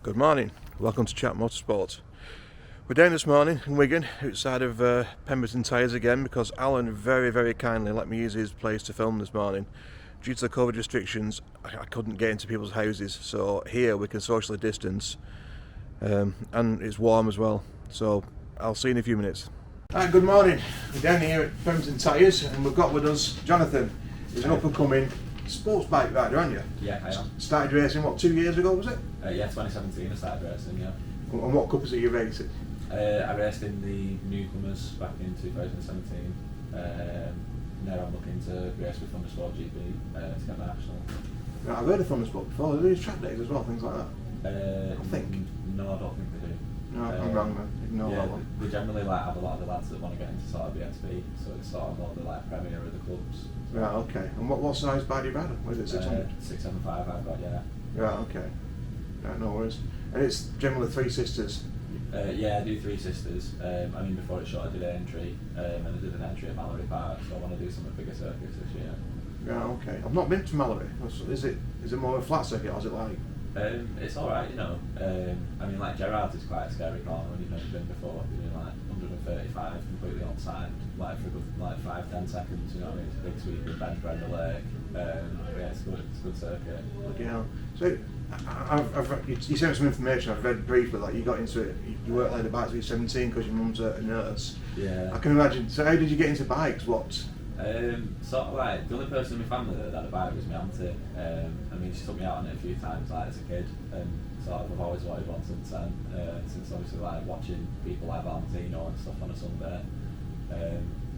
Good morning, welcome to Chat Motorsport. We're down this morning in Wigan, outside of Pemberton Tyres again, because Alan very kindly let me use his place to film this morning. Due to the COVID restrictions, I couldn't get into people's houses, so here we can socially distance, and it's warm as well, so I'll see you in a few minutes. Right, good morning. We're down here at Pemberton Tyres, and we've got with us Johnathan. He's an up-and-coming sports bike rider, aren't you? Yeah, I am. Started racing, what, 2 years ago, was it? Yeah, 2017 I started racing, yeah. And what cups are you racing? I raced in the newcomers back in 2017. Now I'm looking to race with Motorsport GP to get national. Right, I've heard of Motorsport before. They do track days as well, things like that. I think. No, I don't think they do. No, I'm wrong then. Ignore that one. They generally have a lot of the lads that want to get into sort of BSB, so it's sort of more the premier of the clubs. Right, okay. And what size bike do you ride? What is it, 600? 675 I've got, yeah. Right, okay. Right, no worries. And it's generally three sisters? Yeah, I do three sisters. I mean, before it shot, I did an entry, and I did an entry at Mallory Park, so I want to do some of the bigger circuits this year. Right, okay. I've not been to Mallory. Is it more of a flat circuit, or is it like? It's alright, you know. I mean, like Gerrard's is quite a scary corner when you've never been before. You're doing like 135 completely on side, like for a good 5-10 seconds. You know what I mean? It's a big sweep, bend around the lake. Yeah, it's good. It's a good circuit. Okay, yeah. So, you sent me some information. I've read briefly. Like you got into it. You worked like the bikes when you were 17 because your mum's a nurse. Yeah. I can imagine. So, how did you get into bikes? What? Sort of like the only person in my family that had a bike was my auntie. I mean, she took me out on it a few times, like as a kid, and sort of I've always wanted one since then. Since obviously like watching people like Valentino and stuff on a Sunday.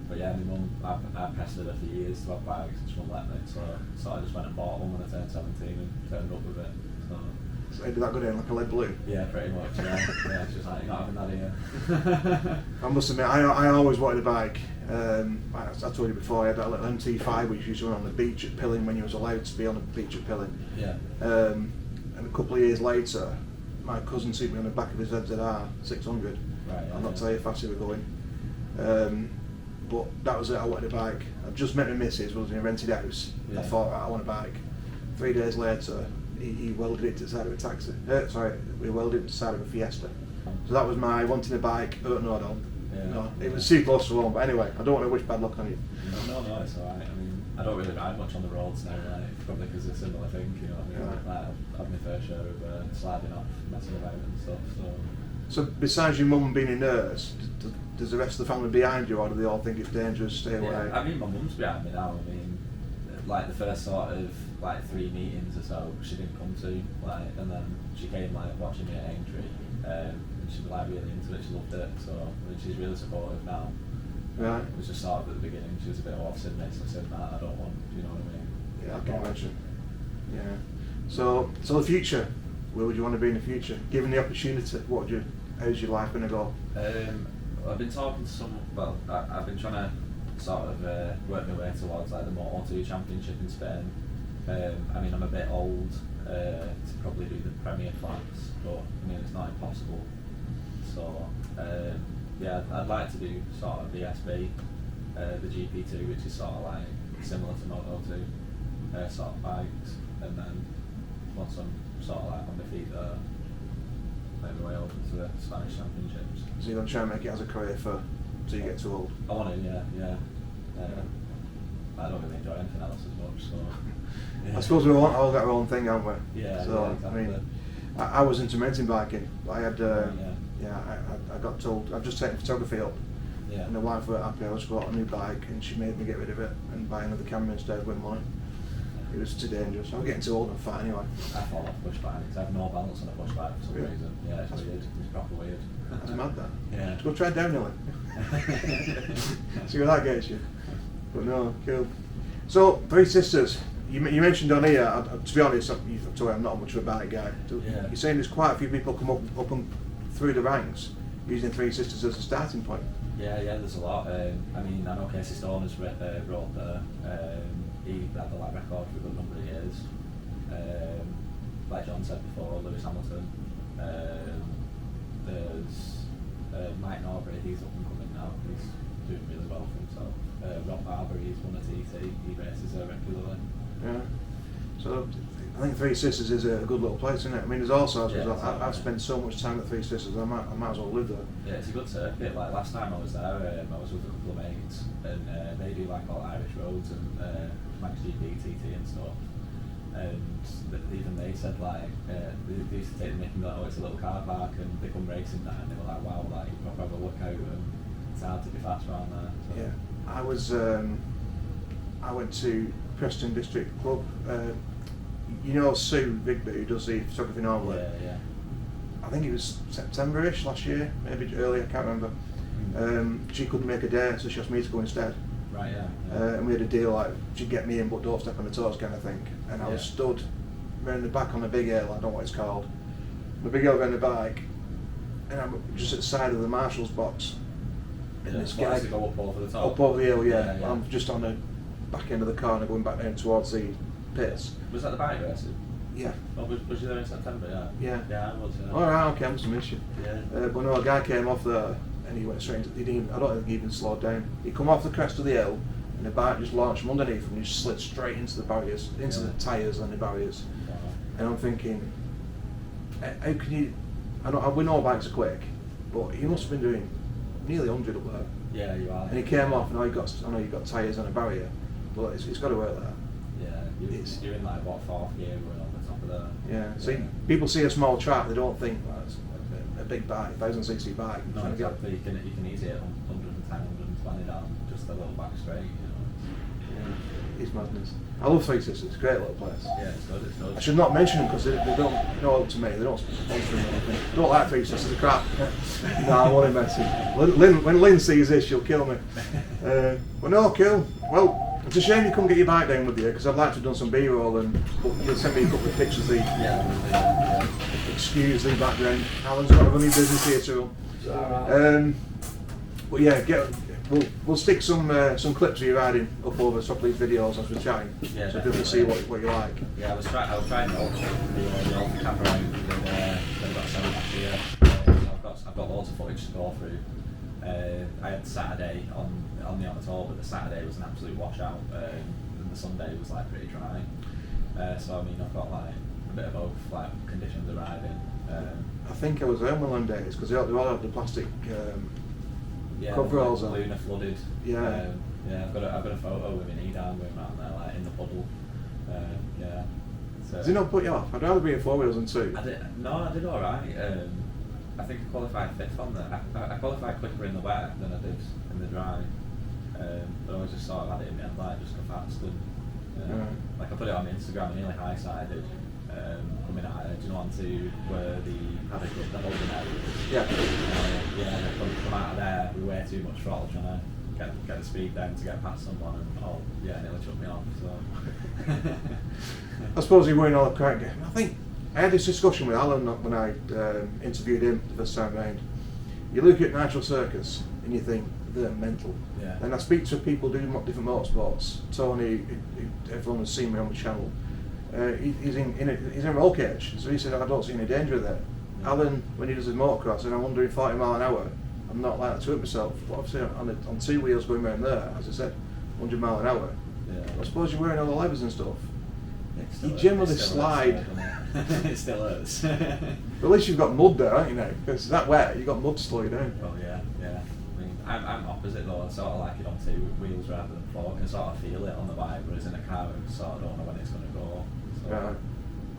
But yeah, my mum, I pestered her for years to have bikes, and she wouldn't let me. So I just went and bought one when I turned 17 and turned up with it. So did that go down like a lead balloon? Yeah, pretty much. Yeah, it's just like you're not having that here. I must admit, I always wanted a bike. I told you before, I had that little MT5 which used to run on the beach at Pilling when you was allowed to be on the beach at Pilling. Yeah. And a couple of years later, my cousin took me on the back of his ZZR 600. Right. I'll not tell you how fast he was going. But that was it. I wanted a bike. I just met my missus, was in a rented house. Yeah. I thought, I want a bike. 3 days later, he welded it to the side of a taxi. We welded it to the side of a Fiesta. So that was my wanting a bike. Yeah. No, it was too close to home. But anyway, I don't want to wish bad luck on you. No, it's alright. I mean, I don't really ride much on the roads now, like, probably because it's a similar thing, you know what I mean? Yeah. Like, I've had my fair share of sliding off, messing about and stuff, So besides your mum being a nurse, does the rest of the family behind you, or do they all think it's dangerous, stay away? Yeah, I mean, my mum's behind me now. I mean, like the first sort of like 3 meetings or so, she didn't come to, like, and then she came like watching me at Aintree, and she was like really into it. She loved it, so she's really supportive now. Right. It was just sort of at the beginning, she was a bit off, said this, I said that, I don't want, you know what I mean? Yeah, I can imagine. Yeah. So the future, where would you want to be in the future? Given the opportunity, how's your life going to go? I've been talking to I've been trying to sort of work my way towards like the Moto2 Championship in Spain. I mean, I'm a bit old to probably do the Premier class, but I mean, it's not impossible. So yeah, I'd like to do sort of BSB, the GP2, which is sort of like similar to Moto2 sort of bikes, and then once I'm sort of like on my feet there, make my way over to the Spanish Championships. So you're going to try and make it as a career till you get too old? I want to, yeah. I don't really enjoy anything else as much, so... Yeah. I suppose we all got our own thing, haven't we? Yeah, so, yeah, exactly. I mean, I was into mountain biking. I had, I got told, I've just taken photography up, and the wife were happy. I just got a new bike, and she made me get rid of it and buy another camera instead with money. It was too dangerous. I'm getting too old and fat anyway. I fall off push bikes. I have no balance on a push bike for some reason. Yeah, it's weird. It's proper weird. That's mad, that. Yeah. Let's go try downhilling. See where that gets you. But no, cool. So, 3 sisters. You mentioned on here, to be honest, I'm not much of a bike guy. Yeah. You're saying there's quite a few people come up and through the ranks using 3 sisters as a starting point. Yeah, there's a lot. I mean, I know Casey Stone has rode there. He had the lap record for a good number of years. Like John said before, Lewis Hamilton. There's Mike Norbury, he's up and coming now. He's doing really well for himself. Rob Barber, he's won a TT. He races there regularly. Yeah. So I think Three Sisters is a good little place, isn't it? I mean, there's also, Yeah, I've spent so much time at Three Sisters, I might as well live there. Yeah, it's a good circuit. Like last time I was there, I was with a couple of mates, and they do like all Irish roads and MaxGP, TT and stuff. And even they said like they used to take the mick and be like, oh, it's a little car park, and they come racing there, and they were like, wow, like you've got to have a look out, and it's hard to be fast around there. So. Yeah, I went to Preston District Club. You know Sue Bigby, who does the photography normally? Yeah. I think it was September-ish last year, maybe earlier, I can't remember. She couldn't make a day, so she asked me to go instead. Right, yeah. And we had a deal like, she'd get me in but don't step on the toes kind of thing. And I was stood round the back on the big hill, I don't know what it's called. The big hill around the bike, and I'm just at the side of the marshal's box. And this guy to go up over the top. Up over the hill, yeah. Yeah. I'm just on the back end of the corner going back down towards the pits. Was that the bike race? Yeah. Oh, was you there in September? Yeah. Yeah, I was. Yeah. Alright, okay, I must have missed you. Yeah. But no, a guy came off there and he went straight into, I don't think he even slowed down. He come off the crest of the hill and the bike just launched from underneath and he just slid straight into the barriers, into the tyres and the barriers. Wow. And I'm thinking, how can you, we know bikes are quick, but he must have been doing nearly 100 up there. Yeah, you are. And he came off and I know you've got tyres and a barrier, but it's got to work there. Yeah, you're in like what, fourth gear going on the top of there. Yeah, see, people see a small track, they don't think, well, it's a big bike, 1000cc bike. No, exactly. You can easily hit 110, 120 down just a little back straight, you know. Yeah, it's madness. I love Three Sisters, it's a great little place. Yeah, it's good, it's good. I should not mention them because they don't know up to me, they don't sponsor me or anything. I don't like Three Sisters, they're crap. No, I won't invest in. When Lynn sees this, she'll kill me. But no, cool. Well, it's a shame you couldn't get your bike down with you because I'd like to have done some B-roll and you'll send me a couple of pictures of Yeah. excuse the background. Alan's got a running business here too. But yeah, we'll stick some clips of you riding up over some of these videos as we're chatting, Yeah, so people can see what you like. Yeah, I was trying the old camera out that I got sent last year. I've got loads of footage to go through. I had Saturday on the October, but the Saturday was an absolute washout, and the Sunday was like pretty dry. So I mean, I've got like a bit of both like conditions of riding. I think I was home one days because they all have the plastic coveralls on. Lunar flooded. Yeah. Yeah, I've got a photo with my knee down going around there, like in the puddle. Yeah. So, Does it not put you off? I'd rather be in 4 wheels than 2. I did all right. I think I qualified 5th on the. I qualified quicker in the wet than I did in the dry. But I was just sort of had it in my head, like just go fast and like I put it on Instagram, and nearly high sided. Coming out, do you know, onto where the holding area is? Yeah. Come out of there with way too much throttle, trying to get the speed down to get past someone, and nearly took me off. So I suppose he weren't all the correct. I think I had this discussion with Alan when I interviewed him the first time round. You look at Nigel Circus and you think they're mental. Yeah. And I speak to people doing different motorsports. Tony, who everyone has seen me on the channel. He's in a roll cage, so he said I don't see any danger there. Alan, when he does his motocross, and I'm under 40 mile an hour, I'm not likely to hurt myself. But obviously on 2 wheels going around there, as I said, 100 mile an hour. Yeah. I suppose you're wearing all the levers and stuff. You It generally still slide. hurts, it still hurts. But at least you've got mud there, aren't you now? Because that wet, you've got mud to slow you down. Well, yeah. I mean, I'm opposite though. I sort of like it on 2 wheels rather than 4. I can sort of feel it on the bike, whereas in a car, I sort of don't know when it's going to go. So, Right.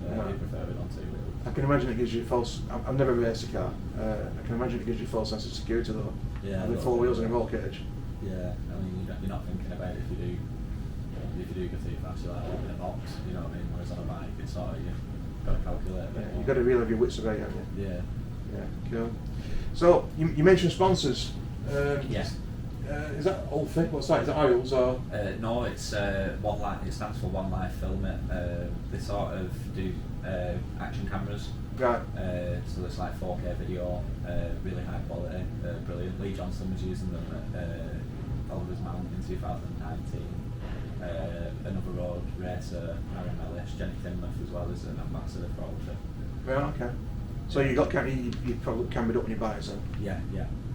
I do prefer it on 2 wheels. I can imagine it gives you false. I've never raced a car. I can imagine it gives you false sense of security though. Yeah, Having a 4 little wheels bit, in a roll cage. Yeah, I mean, you're not thinking about it if you do go too fast, you're like in a box, you know what I mean? Whereas on a bike, it's sort of, you've got to calculate a bit more. You've got to really have your wits about you, haven't you? Yeah. Yeah, cool. So, you mentioned sponsors. Yeah. Is that Old Fit? What's that? Is it oils or? No, it's One Life. It stands for One Life Film It. They sort of do action cameras. Right. So it's like 4K video, really high quality, brilliant. Lee Johnson was using them at Oliver's Mount in 2019. Another road racer, Aaron Ellis, Jenny Tinmouth as well as an ambassador for Oliver. Right. Okay. So you probably cambered up on your bikes then. Yeah.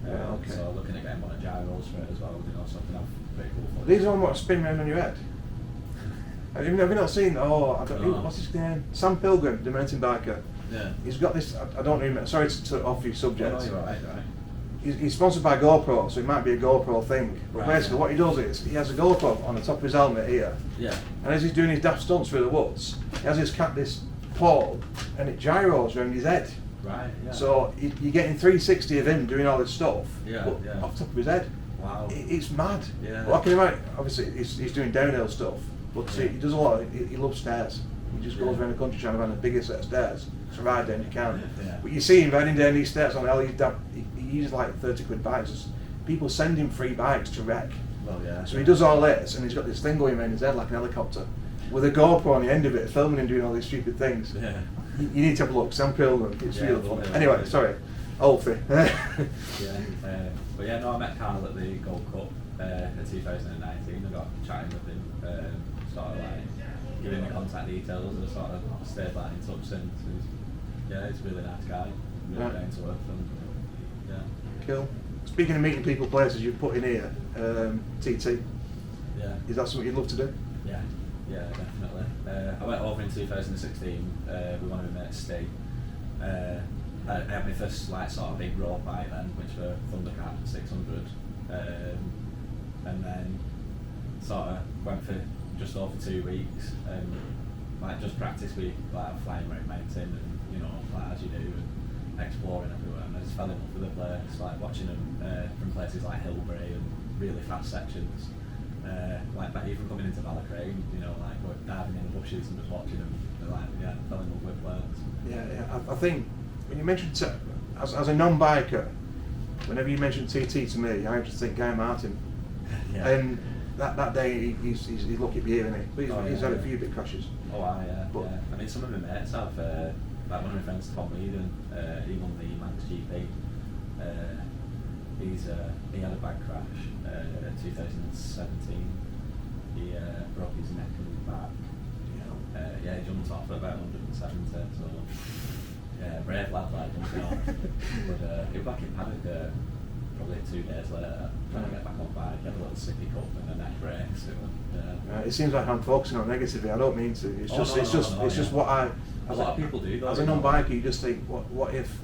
Okay. So looking at getting one of gyros for it as well, you know, something I've pretty cool for. These are what spin round on your head. Have you not seen? Oh, I don't know. No. What's his name? Sam Pilgrim, the mountain biker. Yeah. He's got this. I don't remember. Sorry to off your subject. Oh, no, you're right. He's sponsored by GoPro, so it might be a GoPro thing. But Right, basically, yeah. what he does is he has a GoPro on the top of his helmet here, Yeah. and as he's doing his daft stunts through the woods, he has this pole, and it gyros around his head. Right. Yeah. So you're getting 360 of him doing all this stuff, Yeah, but yeah. off the top of his head. Wow. It's mad. Yeah. Well, I can imagine. Obviously, he's doing downhill stuff, but Yeah. he does a lot. He loves stairs. He just goes Yeah. around the country trying to find the biggest set of stairs to ride down. You can. Yeah. But you see him riding down these stairs on L. He uses like 30 quid bikes. People send him free bikes to wreck. Well, yeah. So he does all this, and he's got this thing going around his head like an helicopter, with a GoPro on the end of it, filming him doing all these stupid things. Yeah. You need to have a look. Sam Pilgrim. It's Yeah, real well, fun. yeah, Anyway, yeah. sorry. Alfie. Yeah. But yeah, no, I met Carl at the Gold Cup in 2019. I got chatting with him, sort of like giving me contact details, and sort of stayed like in touch since. He's a really nice guy. Really Right. down to earth, and yeah. Cool. Speaking of meeting people, places you've put in here, TT, Yeah. is that something you'd love to do? Yeah, definitely. I went over in 2016 with one of my mates, Steve. I had my first like sort of big road bike then, which were Thundercat 600, and then sort of went for just over 2 weeks and like just practice with like flying around mountain and like as you do and exploring everywhere, and I just fell in love with the place, like watching them from places like Hillbury and really fast sections. Like even coming into Ballacrane, like going diving in the bushes and just watching them, fell in love with planes. Yeah. I think when you mentioned as a non-biker, whenever you mention TT to me, I just think Guy Martin. Yeah. And that day he's lucky to be here, isn't he? But he's had a few big crashes. Oh, But- yeah. I mean, some of my mates have, like one of my friends, Tom Eden, he won the Manx GP. He had a bad crash in 2017. He broke his neck and back. He jumped off at about 170, so yeah, brave lad, like, jumping off. But he was back in paddock probably 2 days later, trying to get back on bike, get a little sippy cup and a neck break. So, It seems like I'm focusing on negativity. I don't mean to. It's just what I. A lot of people do, though. As a non-biker, you just think, what if?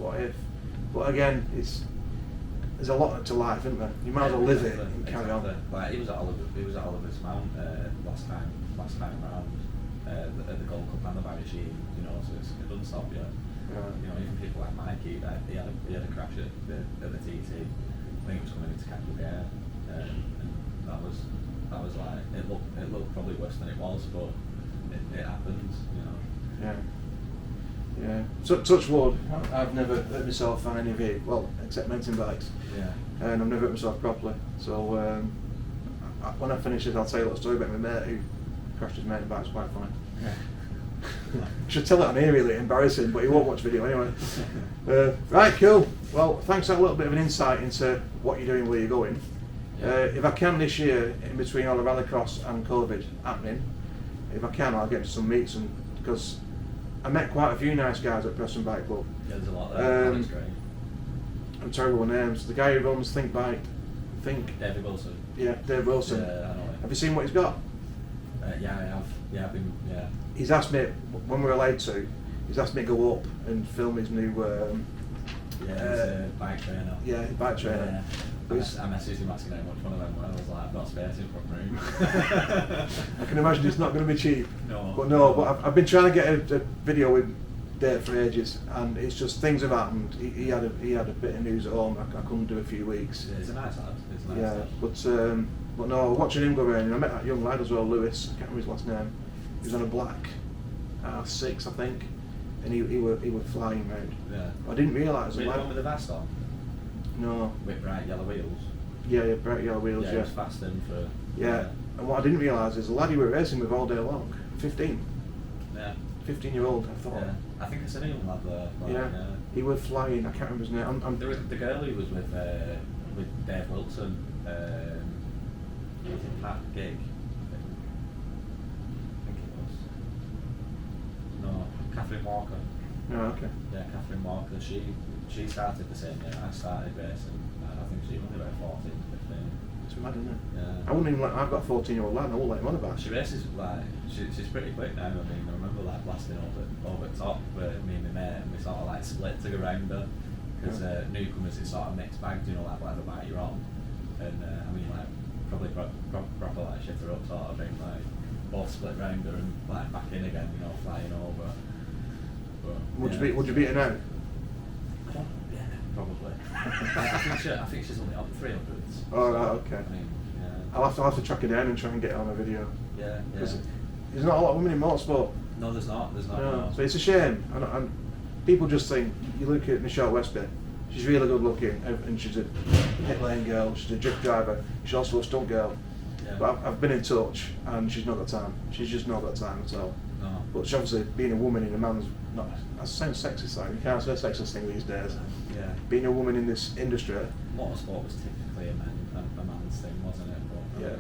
But again, there's a lot to life, isn't there? You might as well live it and carry on. Like he was at Oliver's Mount last time round at the Gold Cup and the Barry Sheet, so it doesn't stop you. Even people like Mikey, he had a crash at the TT. I think he was coming into capital gear, and that was like it looked probably worse than it was, but it happens, Yeah. So touch wood. I've never hurt myself on any of it. Well, except mountain bikes. Yeah. And I've never hurt myself properly. So when I finish this, I'll tell you a little story about my mate who crashed his mountain bike. It's quite funny. Should tell it on here, really embarrassing, but he won't watch video anyway. Right, cool. Well, thanks for a little bit of an insight into what you're doing, where you're going. If I can this year, in between all the rallycross and COVID happening, if I can, I'll get to some meets, and because I met quite a few nice guys at Preston Bike Club. Yeah, there's a lot there. That's great. I'm terrible with names. The guy who runs Think Bike, David Wilson. Yeah, Dave Wilson. Yeah, I know him. Have you seen what he's got? Yeah, I have. Yeah, I've been. Yeah. He's asked me, when we're allowed to, he's asked me to go up and film his new He's a bike trainer. yeah, bike trainer. Yeah. But I it's- messaged him asking how much one of them were. I was like, I've got space in front room. I can imagine it's not going to be cheap. No. But I've been trying to get a video with Dave for ages, and it's just things have happened. He had a bit of news at home. I couldn't do a few weeks. Yeah, he's a nice lad. He's a nice Yeah, lad. but no, watching him go around, and I met that young lad as well, Lewis. I can't remember his last name. He was on a black R6, I think, and he were flying round. Yeah. I didn't realise. Was it the one with the vest on? No. With bright yellow wheels? Yeah, bright yellow wheels. Yeah, Yeah. it was fast in for... Yeah. And what I didn't realise is the lad he were racing with all day long, 15. Yeah. 15-year-old, I thought. Yeah. I think it's a young lad there. Like, Yeah. He was flying. I can't remember his name. There was the girl who was with Dave Wilson. Was it Pat Gig? I think it was. No, Catherine Walker. Oh, okay. Yeah, Catherine Walker. She started the same year I started racing. I think she was only about 14, 15. It's mad, isn't it? Yeah. I wouldn't even I've got a 14-year-old lad, and I won't let him on about it. She races like she's pretty quick now. I mean, I remember like blasting over top with me and my mate, and we sort of like split to go round her because newcomers is sort of mixed bag, you know, like whatever bike you're on, and I mean like probably proper like shit her up sort of thing, like both split round her and like back in again, you know, flying over. But, Would you beat her now? Yeah, probably. I think she's only on 300s. Oh, right, okay. I mean, yeah. I'll have to track her down and try and get her on a video. Yeah. Because there's not a lot of women in motorsport. No, there's not. No, so it's a shame. And people just think, you look at Michelle Westby, she's really good looking, and she's a pit lane girl, she's a drift driver, she's also a stunt girl. Yeah. But I've been in touch, and she's not got time. She's just not got time at all. No. But she's obviously being a woman in a man's, not, that sounds sexist, like, you can't say a sexist thing these days. Yeah. Being a woman in this industry. Motorsport was typically a man's thing, wasn't it? But, yeah.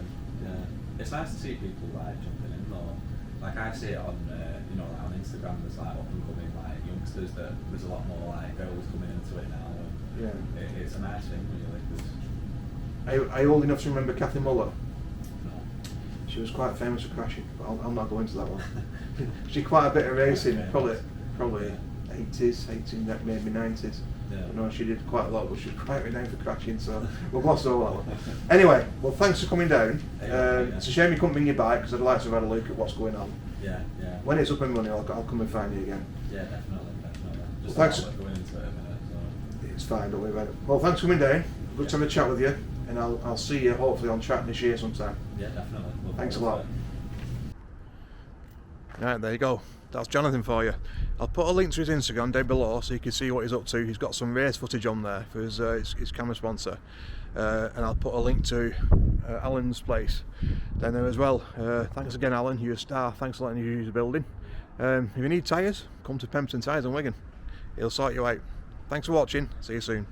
It's nice to see people like jumping in though. Like I see it on, you know, like on Instagram. There's like up and coming like youngsters. That there's a lot more like girls coming into it now. And Yeah. It's a nice thing really. Are you old enough to remember Kathy Muller? No. She was quite famous for crashing, but I'll not go into that one. She did quite a bit of racing, probably 80s, maybe 90s. Yeah. No, she did quite a lot, but she was quite renowned for crashing, so we'll gloss over that one. Anyway, well, thanks for coming down. It's a shame you couldn't bring your bike, because I'd like to have had a look at what's going on. Yeah. When it's up and running, I'll come and find you again. Yeah, definitely. Just Well, thanks. going into it a minute. So. It's fine, don't worry about it. Well, thanks for coming down. Good to have a chat with you, and I'll see you hopefully on track this year sometime. Yeah, definitely. Thanks a lot. Right, there you go. That's Johnathan for you. I'll put a link to his Instagram down below so you can see what he's up to. He's got some race footage on there for his camera sponsor. And I'll put a link to Alan's place down there as well. Thanks again, Alan. You're a star. Thanks for letting you use the building. If you need tyres, come to Pemberton Tyres in Wigan. He'll sort you out. Thanks for watching. See you soon.